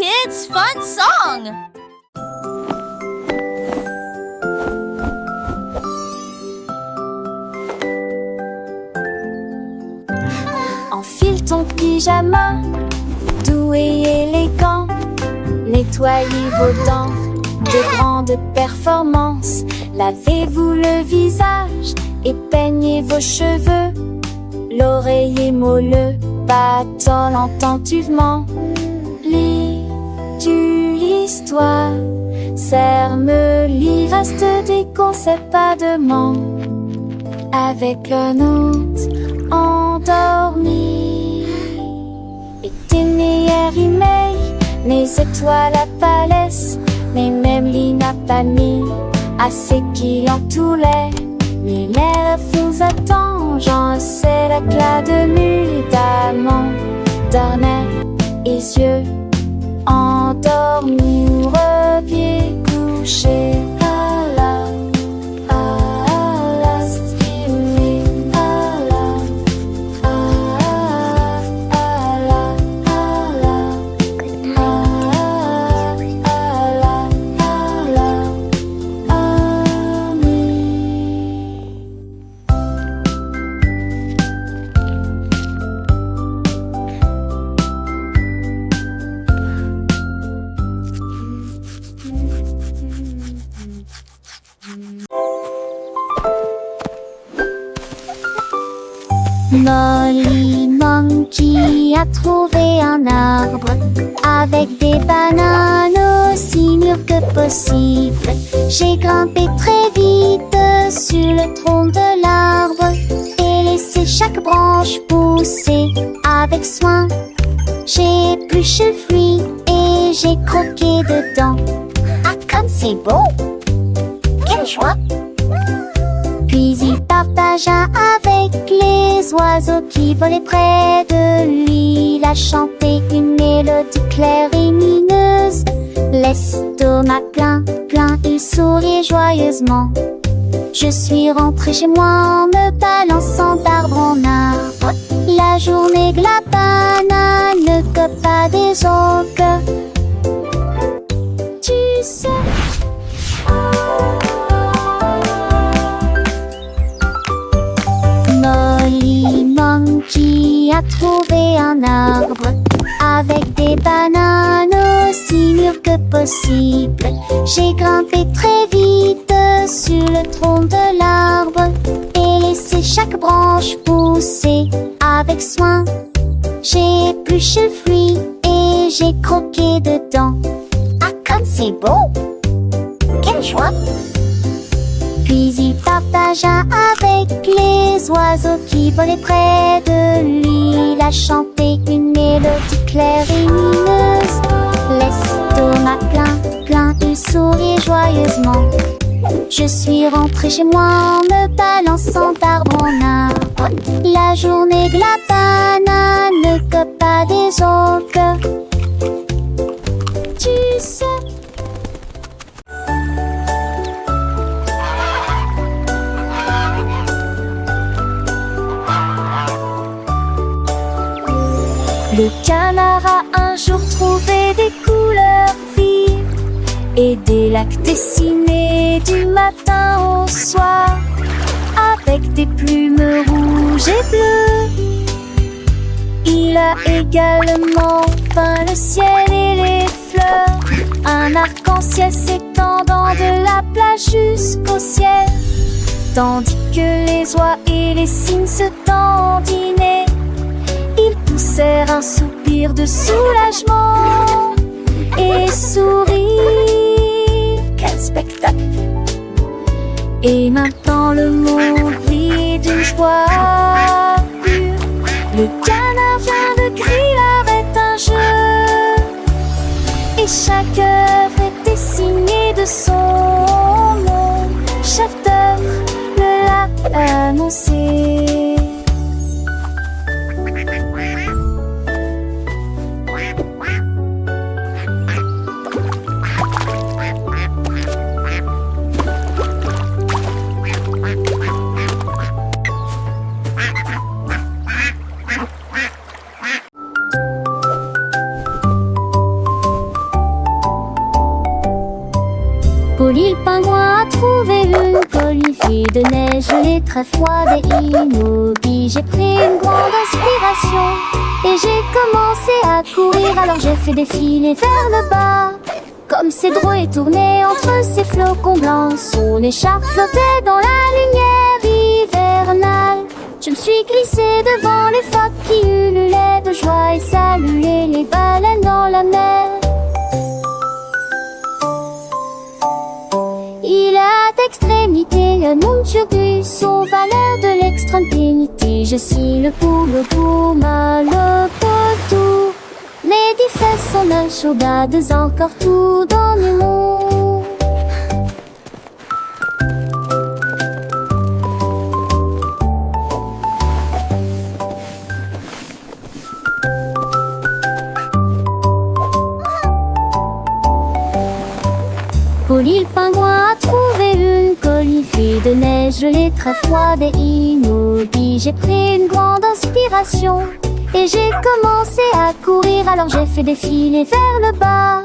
kids' fun song! Enfile ton pyjama, doux et élégant. Nettoyez vos dents, de grandes performances. Lavez-vous le visage et peignez vos cheveux. L'oreiller moelleux bâtonne attentivement. Lis-tu l'histoire? Serre-me-lit, reste des conseils pas de manque. Avec un hôte endormi. Et tes meilleurs emails, mes étoiles à Palès, mais même lit n'a pas mis assez qu'il en toulait. Mais l'air vous attend, j'en sais l'éclat de nuit d'amant. D'ornets et yeux endormis, repieds couchés. Molly Monkey a trouvé un arbre avec des bananes aussi mûres que possible. J'ai grimpé très vite sur le tronc de l'arbre et laissé chaque branche pousser avec soin. J'ai épluché le fruit et j'ai croqué dedans. Ah, comme c'est beau! Quelle joie! Puis il partagea avec les oiseaux qui volaient près de lui. Il a chanté une mélodie claire et mineuse. L'estomac plein, il souriait joyeusement. Je suis rentrée chez moi en me balançant d'arbre en arbre. La journée de la banane ne cope pas des autres. Tu sais. Molly Monkey a trouvé un arbre avec des bananes aussi mûres que possible. J'ai grimpé très vite sur le tronc de l'arbre et laissé chaque branche pousser avec soin. J'ai épluché le fruit et j'ai croqué dedans. Ah, comme c'est beau! Quelle joie! Puis il partagea avec les oiseaux qui volaient près de lui. Il a chanté une mélodie claire et mineuse. L'estomac plein, il souriait joyeusement. Je suis rentrée chez moi en me balançant d'arbre en arbre. La journée de la banane ne cope pas des autres. Tu sais. Le canard a un jour trouvé des couleurs vives et des lacs dessinés du matin au soir avec des plumes rouges et bleues. Il a également peint le ciel et les fleurs, un arc-en-ciel s'étendant de la plage jusqu'au ciel, tandis que les oies et les cygnes se dandinaient. Ils poussèrent un soupir de soulagement et sourirent. Quel spectacle! Et maintenant le monde vit d'une joie pure. Le canard vient de crier arrête un jeu, et chaque œuvre était signée de son nom. Chef d'œuvre le l'a annoncé. pingouin a trouvé une colline fille de neige, gelée, très froide et immobile. J'ai pris une grande inspiration et j'ai commencé à courir. Alors j'ai fait défiler vers le bas, comme ces drôles et tourné entre ces flocons blancs. Son écharpe flottait dans la lumière hivernale. Je me suis glissée devant les phoques qui ululaient de joie et saluaient les baleines dans la mer. Il a d'extrémité un nom sur buisson, valeur de l'extrême-pénité. Je suis le poule gourmand, le potou. Mes 10 fesses sont nachaudades, encore tout dans le monde. Polly le pingouin a trouvé une colline fille de neige, gelée, très froide et immobile. J'ai pris une grande inspiration et j'ai commencé à courir. Alors j'ai fait défiler vers le bas,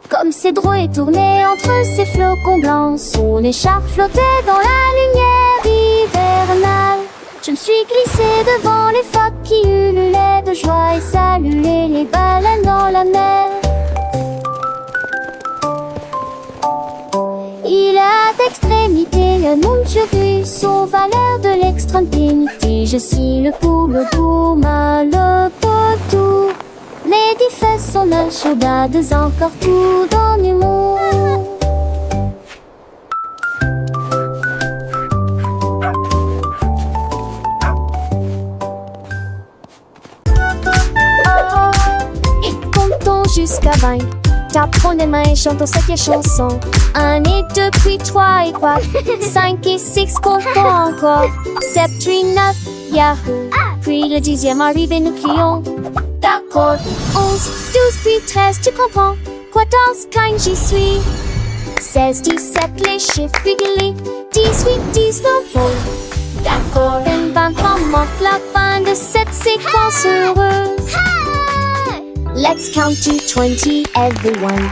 comme ces drôles et tourné entre ces flocons blancs. Son écharpe flottait dans la lumière hivernale. Je me suis glissée devant les phoques qui ululaient de joie et saluaient les baleines dans la mer. Il a d'extrémité un nom sur buisson, valeur de l'extrême-pénité. Je suis le poule gourmand, le potou. Mes 10 fesses sont nachaudades, encore tout dans le monde. Et comptons jusqu'à 20. Tapons les mains et chantons cette chanson. 1 et 2, puis 3 et 4, 5 et 6, comptons encore. 7, 8, 9, yahoo. Puis le 10e arrive et nous crions. D'accord. 11, 12, puis 13, tu comprends. 14, 15, j'y suis. 16, 17, les chiffres réguliers. 18, 19, oh. D'accord. 20, manque la fin de cette séquence heureuse. Let's count to 20, everyone.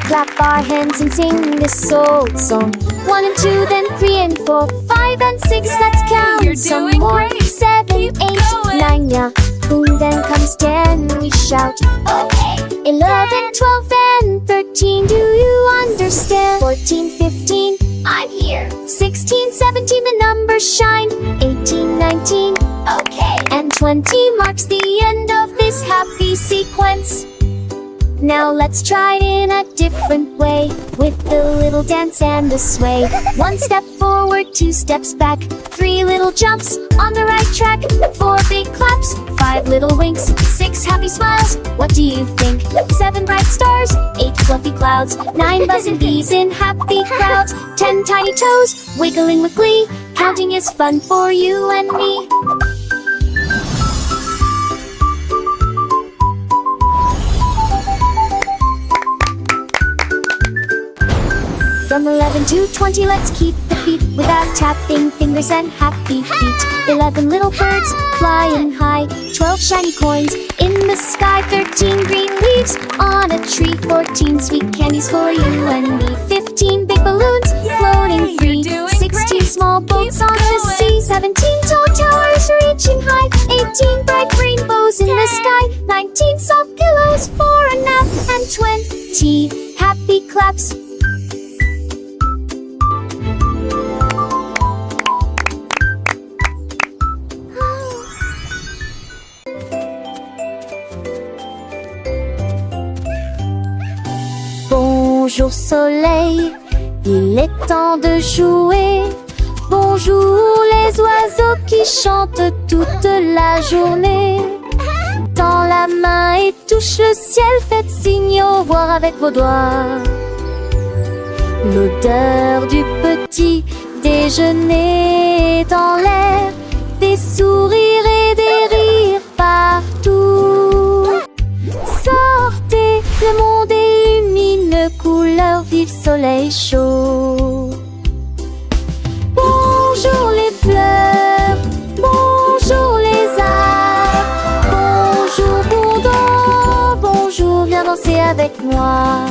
Clap our hands and sing this old song. 1 and 2, then 3 and 4, 5 and 6, let's count You're some doing more. great. 7, Keep 8, going. 9, yeah. Boom, then comes 10, we shout. Okay. 11, 12, and 13, do you understand? 14, 15, I'm here. 16, 17, the numbers shine. 18, 19, okay. And 20 marks the end of this happy sequence. Now let's try it in a different way, with the little dance and the sway. 1 step forward, 2 steps back, 3 little jumps on the right track, 4 big claps, 5 little winks, 6 happy smiles. What do you think? 7 bright stars, 8 fluffy clouds, 9 buzzing bees in happy crowds, 10 tiny toes wiggling with glee. Counting is fun for you and me. From 11 to 20, let's keep the beat without tapping fingers and happy feet. 11 little birds flying high, 12 shiny coins in the sky, 13 green leaves on a tree, 14 sweet candies for you and me, 15 big balloons floating free, 16 small boats on the sea, 17 tall towers reaching high, 18 bright rainbows in the sky, 19 soft pillows for a nap, and 20 happy claps. Bonjour soleil, il est temps de jouer. Bonjour les oiseaux qui chantent toute la journée. Tends la main et touche le ciel, faites signe au revoir avec vos doigts. L'odeur du petit déjeuner est dans l'air, des sourires et des rires partout. Sortez, le monde illumine, couleur vive, soleil chaud. Bonjour les fleurs, bonjour les arbres, bonjour Bourdon, bonjour, viens danser avec moi.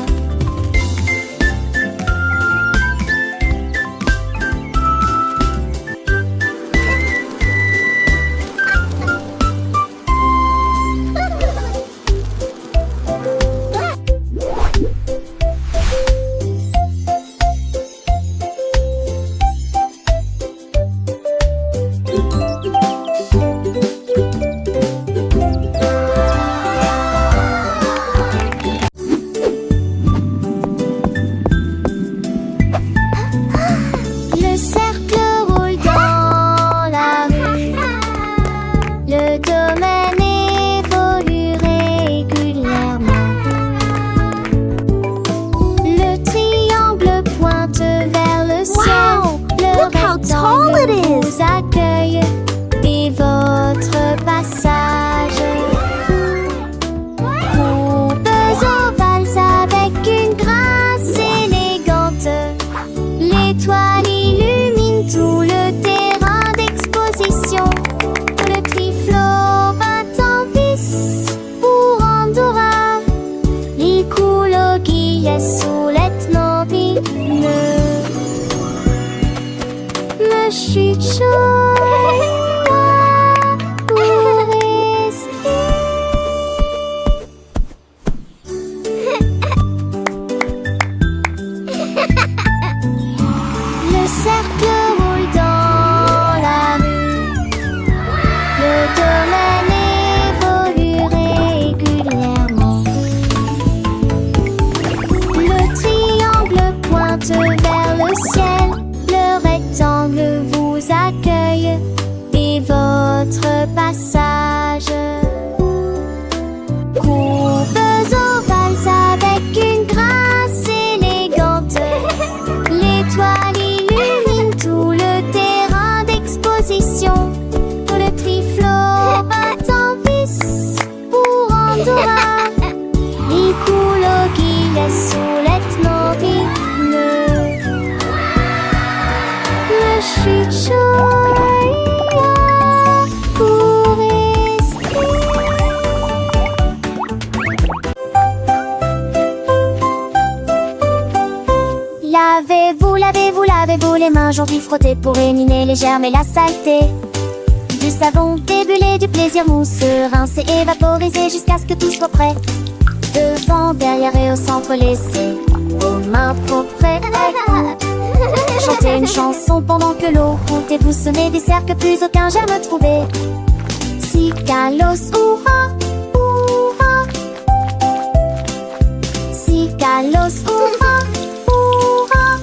lavez-vous les mains aujourd'hui, frottez pour éliminer les germes et la saleté. Du savon débulé, du plaisir mousseux, rincé et vaporisé jusqu'à ce que tout soit prêt. Devant, derrière et au centre, laissez vos mains propres. Chantez une chanson pendant que l'eau coule et vous semez des cercles que plus aucun germe trouvé. Si Kalos, hurrah, hurrah. Si Kalos, hurrah, hurrah.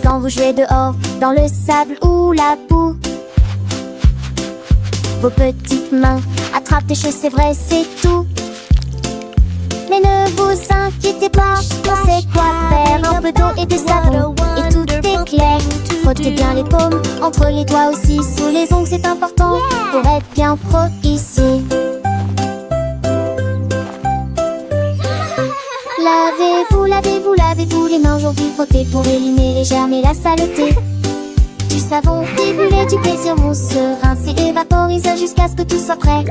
Quand vous jouez dehors, dans le sable ou la boue, vos petites mains attrapent des choses, c'est vrai, c'est tout. Mais ne vous inquiétez pas, on sait quoi faire. Un peu d'eau et de savon et tout est clair. Frottez bien les paumes, entre les doigts aussi, sous les ongles c'est important pour être bien pro ici. Lavez-vous, lavez-vous, lavez-vous les mains aujourd'hui, frottez pour éliminer les germes et la saleté. Du savon débulé, du plaisir mousseux, rincé et vaporisé jusqu'à ce que tout soit prêt.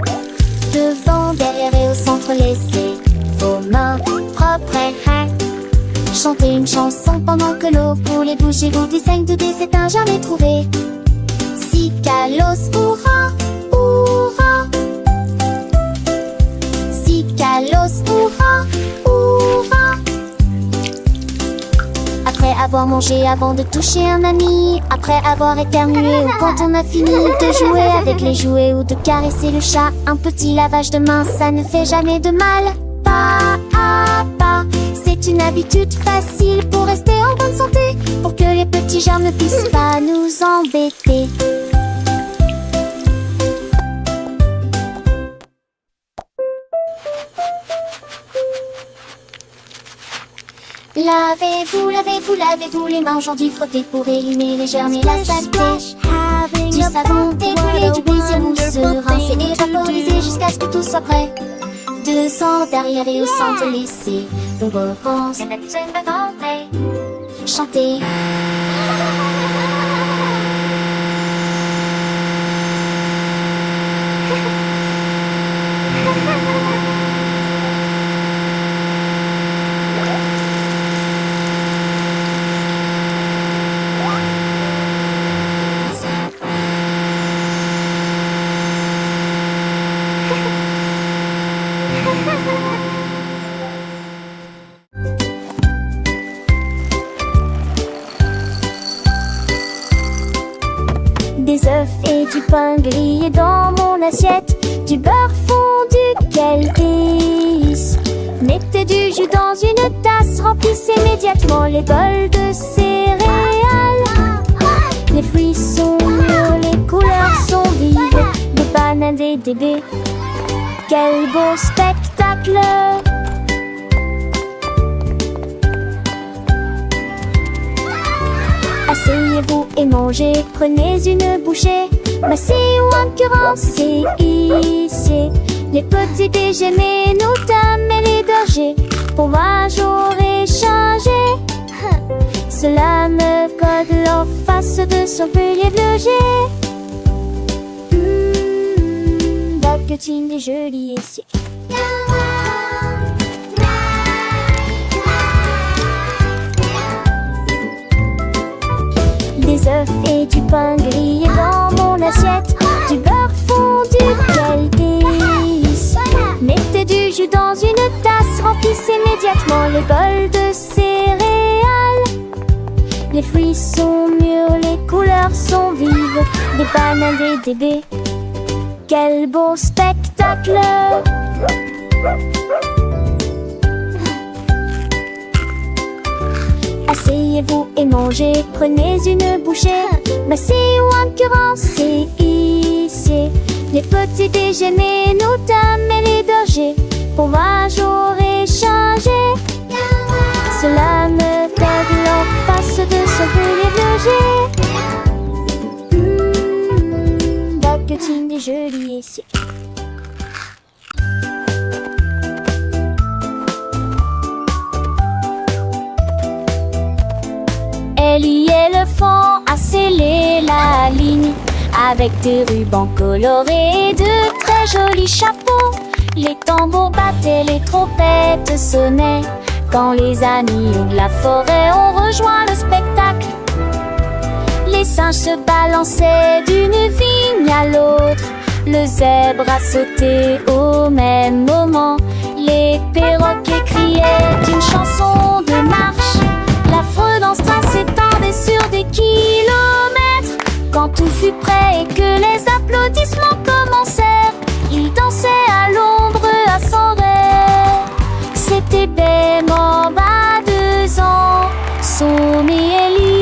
Devant, derrière et au centre, laissez vos mains propres. Chantez une chanson pendant que l'eau coule et bougez-vous du 5 2 c'est un jamais trouvé. Si Kalos, hurrah, hurrah. Si Kalos, hurrah, hurrah. Après avoir mangé, avant de toucher un ami, après avoir éternué ou quand on a fini de jouer avec les jouets ou de caresser le chat, un petit lavage de main, ça ne fait jamais de mal. Pas à pas, c'est une habitude facile pour rester en bonne santé, pour que les petits germes ne puissent pas nous embêter. Lavez-vous, lavez-vous, lavez-vous les mains aujourd'hui, frottez pour éliminer les germes et la saleté. Du savon déboulé, du plaisir mousseux, rincé et vaporisé jusqu'à ce que tout soit prêt. Devant, derrière et au centre, laissez vos réponses chanter. Des œufs et du pain grillé dans mon assiette, du beurre fondu, quel délice. Mettez du jus dans une tasse, remplissez immédiatement les bols de céréales. Les fruits sont mûrs, les couleurs sont vives, des bananes, des baies. Quel beau spectacle! Asseyez-vous et mangez, prenez une bouchée. Massez ou incurancez, ici les petits déjeuners, nous dames et les bergers. Pour moi j'aurais changé. Cela me code leur face de son pilier de loger. Baguettine et jolie ici. Des œufs et du pain grillé dans mon assiette, du beurre fondu, quel délice. Mettez du jus dans une tasse, remplissez immédiatement les bols de céréales. Les fruits sont mûrs, les couleurs sont vives, des bananes et des baies. Quel beau spectacle! Asseyez-vous et mangez, prenez une bouchée. Massez ou incurancez, ici les petits déjeuners, nous dames et les bergers. Pour moi j'aurais changé. Cela me fait leur face de son pilier de loger. Baguettine et jolie ici. Elle y est le fond à sceller la ligne avec des rubans colorés et de très jolis chapeaux. Les tambours battaient, les trompettes sonnaient, Quand les amis de la forêt ont rejoint le spectacle, les singes se balançaient d'une vigne à l'autre. Le zèbre a sauté au même moment. Les perroquets criaient une chanson de marche. L'affreux dans ce train s'étendait sur des kilomètres. Quand tout fut prêt et que les applaudissements commencèrent, ils dansaient à l'ombre à son rêve. C'était Bemba, 2 ans, Somi et Ellie.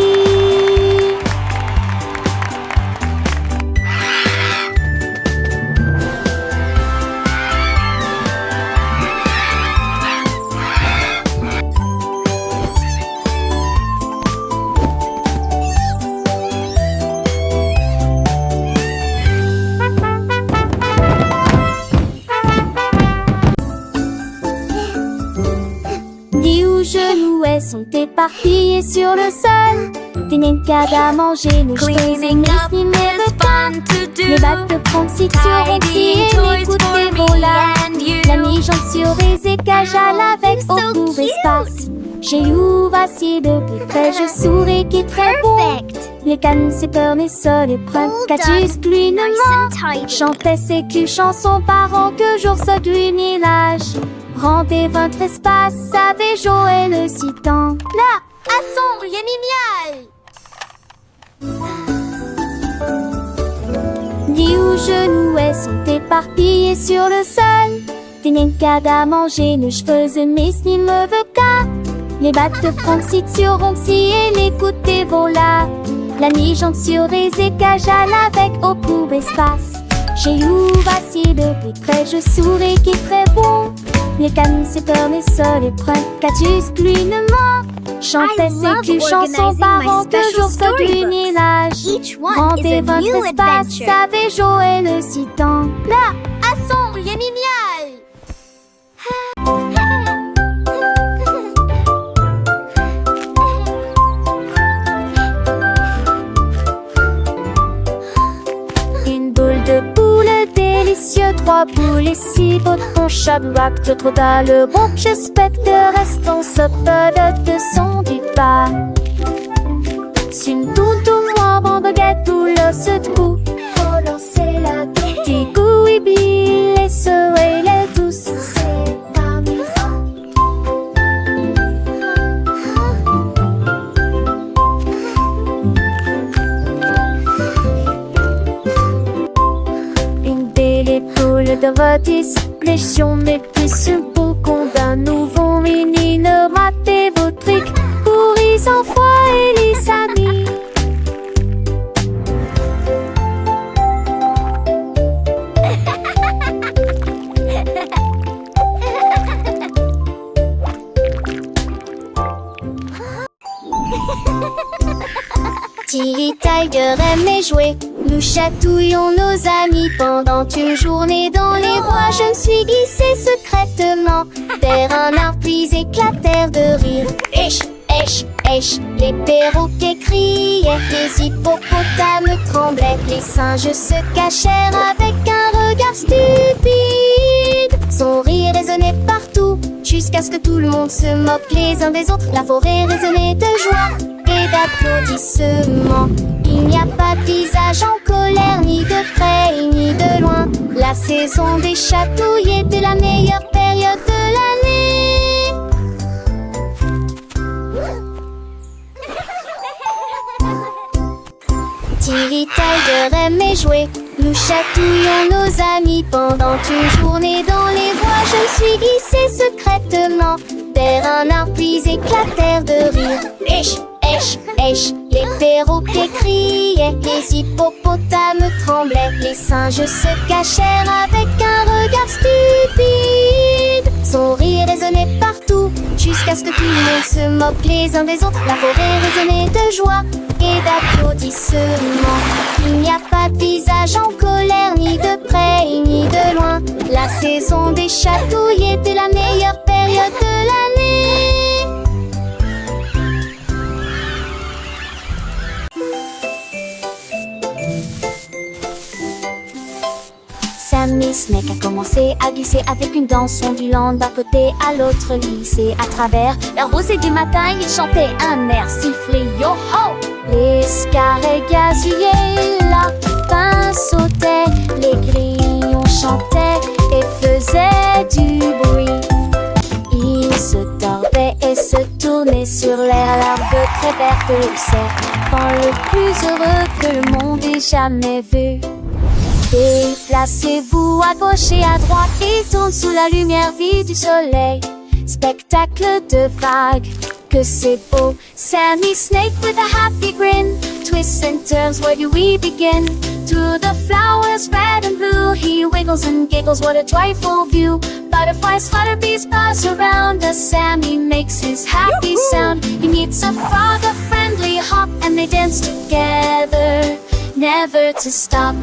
Jouets sont éparpillés sur le sol. Des nincades à manger, nos cheveux Cleaning up ni is fun to do. les bacs de promptiture aussi Tidying et toys les coups for de me voilà. and you. La mi-jambe sur les écages à l'avec So au court cute. espace. Chez you, voici de plus près, je souris qui est très bon. Les cannes, c'est peur, mais sol et prêt. Catus, plinement. Chantait ses culs chansons par an que jour ce village. Rendez votre espace avec Joël citant. Là, assemble, Yamimial. Dis où genoux sont éparpillés sur le sol. Des nincades à manger, nos cheveux mes ni me veut qu'à. Les battes de proxy sur Ronxy et les coups de voilà. La mi-jante sur les écages à l'avec au court espace. J'ai eu vacillé de plus près, je souris qui est très bon. Les cannes, c'est peur, mais sol et prêt. Catus, plinement. Chantait ses culs chansons par an que jour ce village. Each one is Rendez a votre new espace adventure. avec Joël citant. Là, assemble, Yamimial. Une boule de poule délicieux, 3 boules et 6 potons, chaque bac de trop dans le bon, j'espère que restons sopade de son du bas. Une toute moi, bon baguette, tout le se trou, relancer la petite goût et bille, et se les douces, c'est parmi une belle épaule de votre discrétion, mais plus une peau qu'on d'un nouveau mini, ne ratez vos trucs pour les enfants et les amis. Tilly Tiger aime jouer, nous chatouillons nos amis pendant une journée dans les bois. Je me suis glissée secrètement vers un arbre puis éclatèrent de rire. Esh, esh, esh, les perroquets criaient, les hippopotames tremblaient, les singes se cachèrent avec un regard stupide. Son rire résonnait partout, jusqu'à ce que tout le monde se moque les uns des autres. La forêt résonnait de joie et d'applaudissements. Il n'y a pas de visage en colère, ni de près, ni de loin. La saison des chatouilles était la meilleure période de l'année. Tilly Tiger aimait jouer, nous chatouillons nos amis pendant une journée dans les bois. Je me suis glissée secrètement vers un arbre puis éclatèrent de rire. Esh, esh, esh, les perroquets criaient, les hippopotames tremblaient, les singes se cachèrent avec un regard stupide. Son rire résonnait partout, jusqu'à ce que tout le monde se moque les uns des autres. La forêt résonnait de joie et d'applaudissements. Il n'y a pas de visage en colère, ni de près, ni de loin. La saison des chatouilles était la meilleure période de l'année. Sam Miss mec a commencé à glisser avec une danse ondulant d'un côté à l'autre lycée. À travers la rosée du matin, il chantait un air sifflé. Yo-ho! Les carrés gazouillaient, la pain sautait, les grillons chantaient et faisaient du bruit. Ils se tordaient et se tournaient sur l'air, l'arbre très vert que le serpent le plus heureux que le monde ait jamais vu. Déplacez-vous à gauche et à droite, il tourne sous la lumière vive du soleil. Spectacle de vagues, que c'est beau. Sammy Snake with a happy grin, twists and turns, where do we begin? Through the flowers red and blue, he wiggles and giggles, what a joyful view. Butterflies flutter, bees buzz around us, Sammy makes his happy sound. He meets a frog, a friendly hop, and they dance together, never to stop.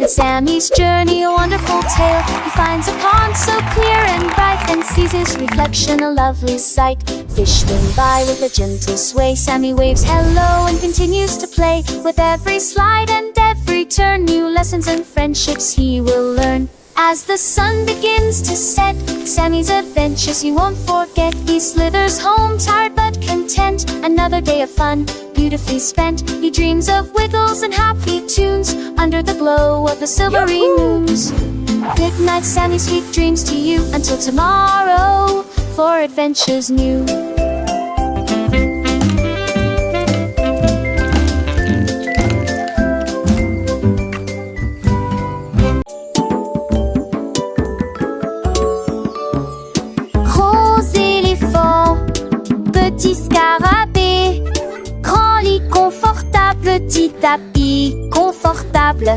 And Sammy's journey, a wonderful tale. He finds a pond so clear and bright, and sees his reflection, a lovely sight. Fish swim by with a gentle sway. Sammy waves hello and continues to play. With every slide and every turn, new lessons and friendships he will learn. As the sun begins to set, Sammy's adventures he won't forget. He slithers home tired but content, another day of fun beautifully spent. He dreams of wiggles and happy tunes under the glow of the silvery moons. Good night, Sammy, sweet dreams to you, until tomorrow for adventures new. Petit scarabée, grand lit confortable, petit tapis confortable,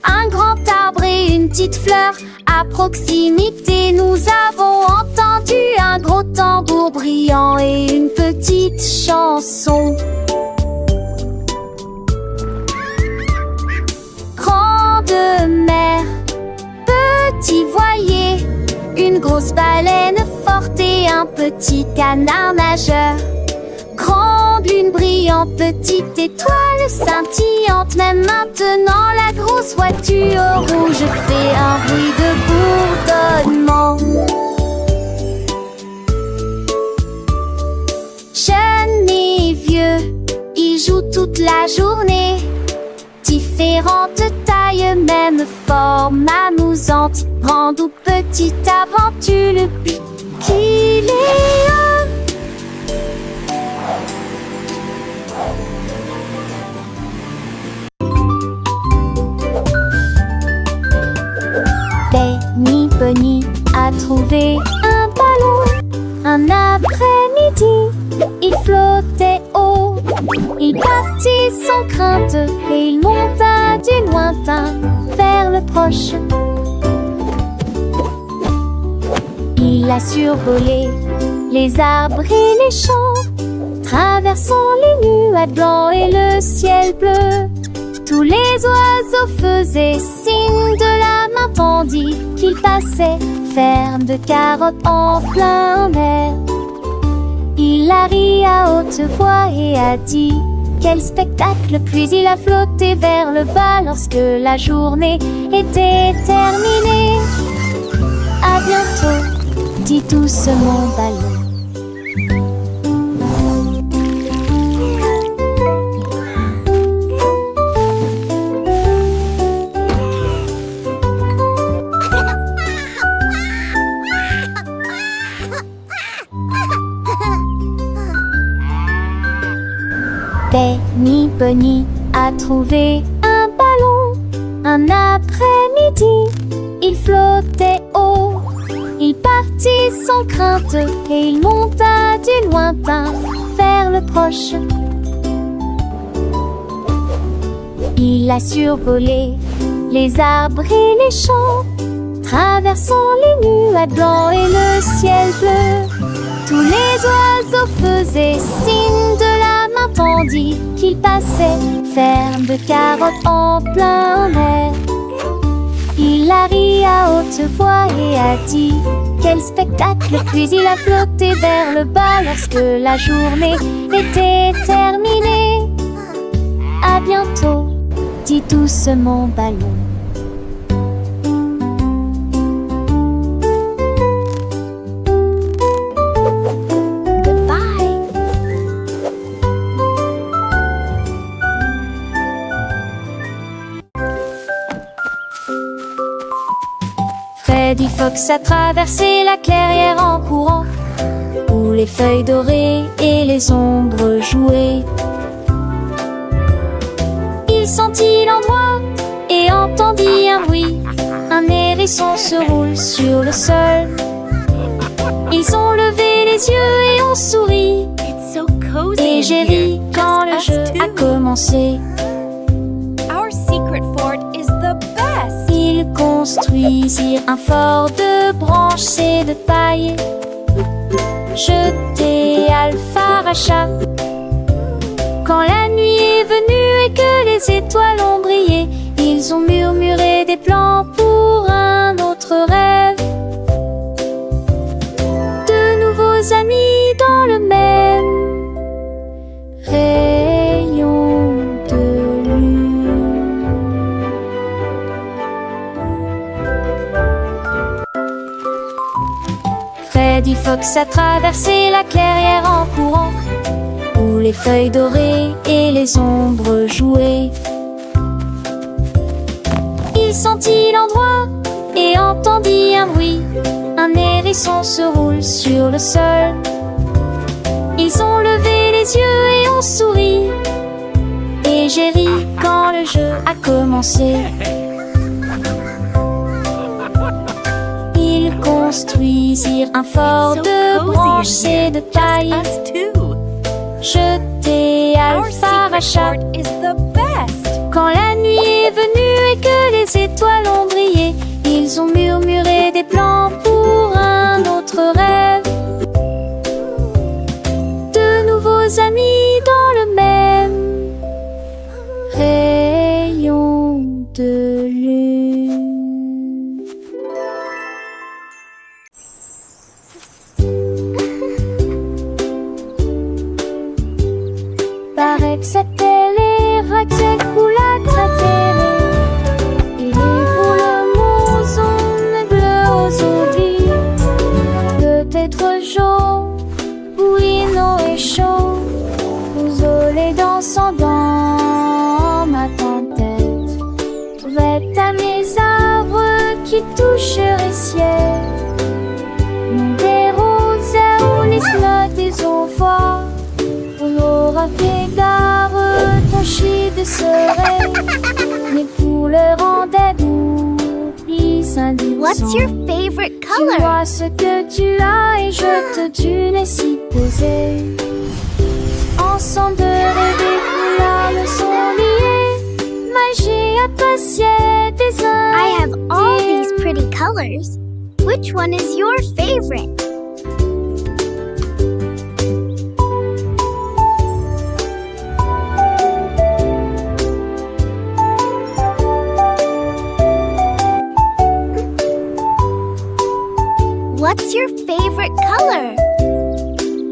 un grand arbre et une petite fleur. À proximité, nous avons entendu un gros tambour brillant et une petite chanson. Grande mer, petit voilier, une grosse baleine forte et un petit canard nageur. Grande lune brillante, petite étoile scintillante. Même maintenant la grosse voiture rouge fait un bruit de bourdonnement. Jeunes et vieux, ils jouent toute la journée. Différentes tailles, même forme amusante. Grande ou petite aventure, le but qu'il est un. Benny Bunny a trouvé un ballon. Un après-midi, il flottait haut. Il partit sans crainte et il monta du lointain vers le proche. Il a survolé les arbres et les champs, traversant les nuages blancs et le ciel bleu. Tous les oiseaux faisaient signe de la main tandis qu'il passait, ferme de carottes en plein air. Il a ri à haute voix et a dit quel spectacle, puis il a flotté vers le bas lorsque la journée était terminée. À bientôt, dit doucement ballon. Benny Bunny a trouvé un ballon. Un après-midi, il flottait haut. Il partit sans crainte et il monta du lointain vers le proche. Il a survolé les arbres et les champs, traversant les nuages blancs et le ciel bleu. Tous les oiseaux faisaient signe de la main tandis qu'il passait, ferme de carottes en plein air. Il a ri à haute voix et a dit quel spectacle! Puis il a flotté vers le bas lorsque la journée était terminée. À bientôt, dit doucement Ballon. Freddy Fox a traversé la clairière en courant, où les feuilles dorées et les ombres jouaient. Il sentit l'endroit et entendit un bruit. Un hérisson se roule sur le sol. Ils ont levé les yeux et ont souri. It's so cozy Et in j'ai here. ri quand le Just jeu us a two. commencé. Our secret fort is the best. Ils construisirent un fort de branches et de paille. Jeté Alpharacha. Quand la nuit est venue et que les étoiles ont brillé, ils ont murmuré des plans pour un autre rêve. De nouveaux amis dans le même rayon de lune. Freddy Fox a traversé la clairière en courant, où les feuilles dorées et les ombres jouaient. Il sentit l'endroit et entendit un bruit. Un hérisson se roule sur le sol. Ils ont levé les yeux et ont souri. Et j'ai ri quand le jeu a commencé. Ils construisirent un fort So de cozy in branches here. et de Just paille. us two. Jeté Our secret Alpharacha. fort is the best. Quand la nuit est venue et que les étoiles ont brillé, ils ont murmuré des plans pour un autre rêve. De nouveaux amis dans le même rayon de lune. Paraît que c'était les Raxel-Coula préférés. Il est pour le monzon mais bleu aux oublis. Peut-être jaune, bouillon et chaud. Vous olez dansant dans ma tempête. Vête à mes arbres qui toucheraient ciel. Mon des roses ou les notes des eaux fortes. On aura fait gare, ton chien de serait. Mais pour le rendez-vous, plus indifférent. What's your favorite Tu color? vois ce que tu as et je te tue si posé. Ensemble de rêver, nos âmes sont liées. Magie appréciée des uns. I have all these pretty colors. Which one is your favorite? What's your favorite color?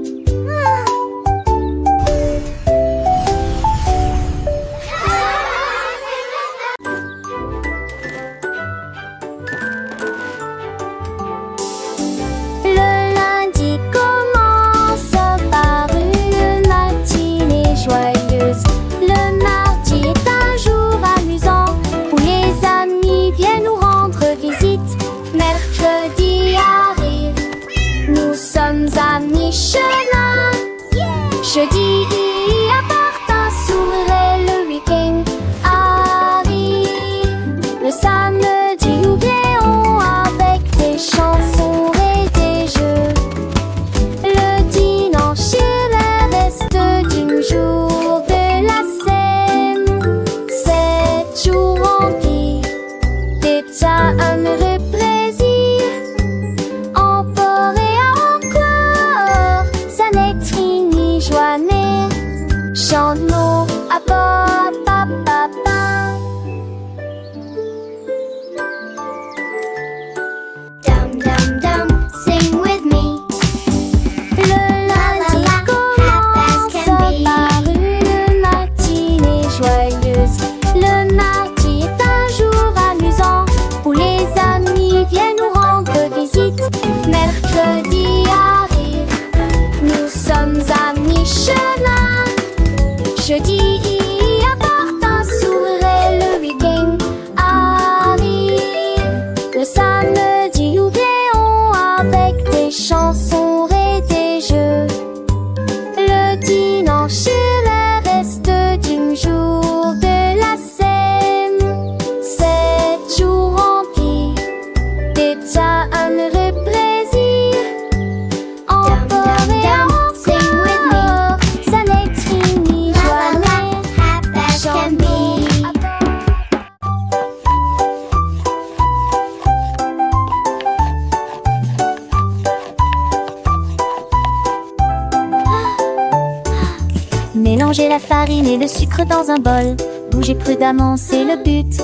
Le lundi commence par une matinée joyeuse. Le mardi est un jour amusant où les amis viennent nous rendre visite. Mercredi arrive, nous sommes à mi-chemin. Jeudi appartint s'ouvre et le week-end arrive. Le samedi nous béons avec des chansons et des jeux. Le dimanche est le reste du jour de la scène. 7 jours remplis d'éternel plaisir. Encore et encore, ça n'est ni joie n'est Mélangez la farine et le sucre dans un bol. Bougez prudemment, c'est le but.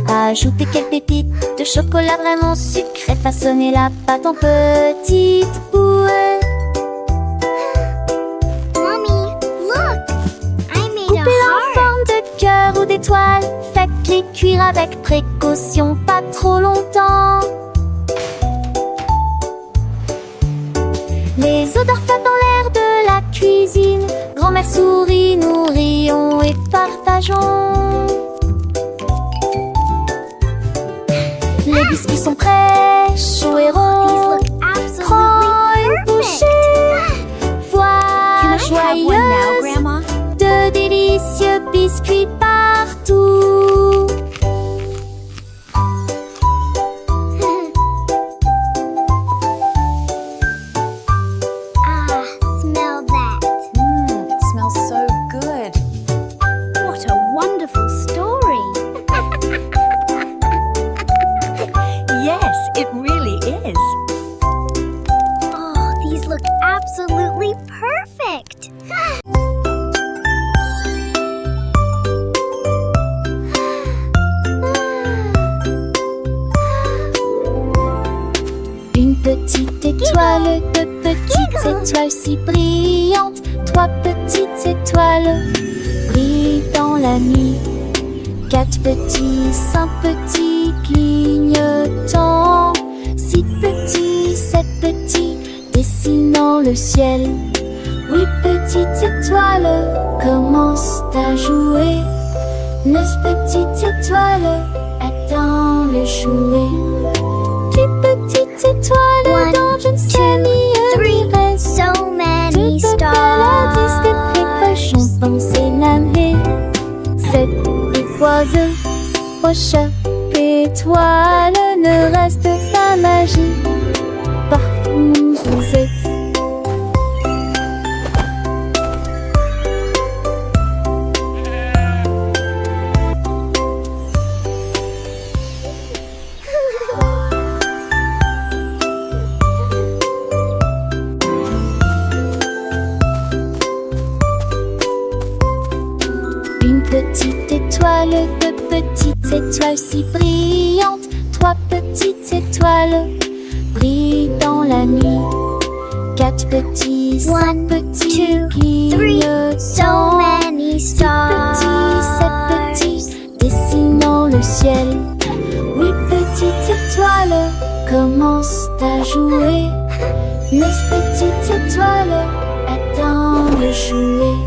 Ajoutez quelques pépites de chocolat vraiment sucré. Façonnez la pâte en petites boules. Mommy, look! I made Coupez-la a en heart. forme de cœur ou d'étoile. Faites-les cuire avec précaution, pas trop longtemps. Les odeurs flottent dans l'air de la cuisine. Grand-mère sourit, nous rions et partageons. Les biscuits sont prêts, chauds et These ronds. look absolutely Prends une bouchée. perfect. Voilà Can I have one now, joyeuse Grandma? de délicieux biscuits partout. Smell that. It smells so good. What a wonderful story. Yes, it really is. Oh, these look absolutely perfect. Une petite étoile, deux petites étoiles si brillantes. Trois petites étoiles brillent dans la nuit. Quatre petits, cinq petits clignotants. Six petits, sept petits dessinant le ciel. Huit petites étoiles commencent à jouer. Neuf petites étoiles attendent le jouet. Dix petites étoiles One, dans une série three, reste. so many Deux paladis de prépa stars. chantant s'élamer. Sept oiseaux, prochain étoile ne reste pas magie. Partout où vous êtes. Une petite étoile, deux petites étoiles si brillantes. Trois petites étoiles brillent dans la nuit. Quatre petits, cinq One, petits two, three, so clignotants. many Six petits, sept stars. petits dessinant le ciel. Huit petites étoiles commencent à jouer. Neuf petites étoiles attendent le jouet.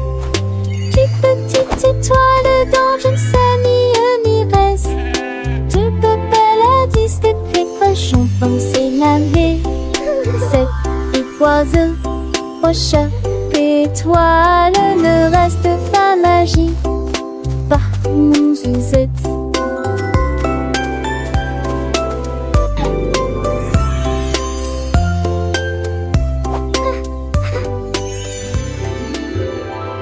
Dix petites étoiles dans une famille reste. Deux paladis de prépa chantant s'élamer. Sept oiseaux, prochain étoile ne reste pas magie. Partout où vous êtes.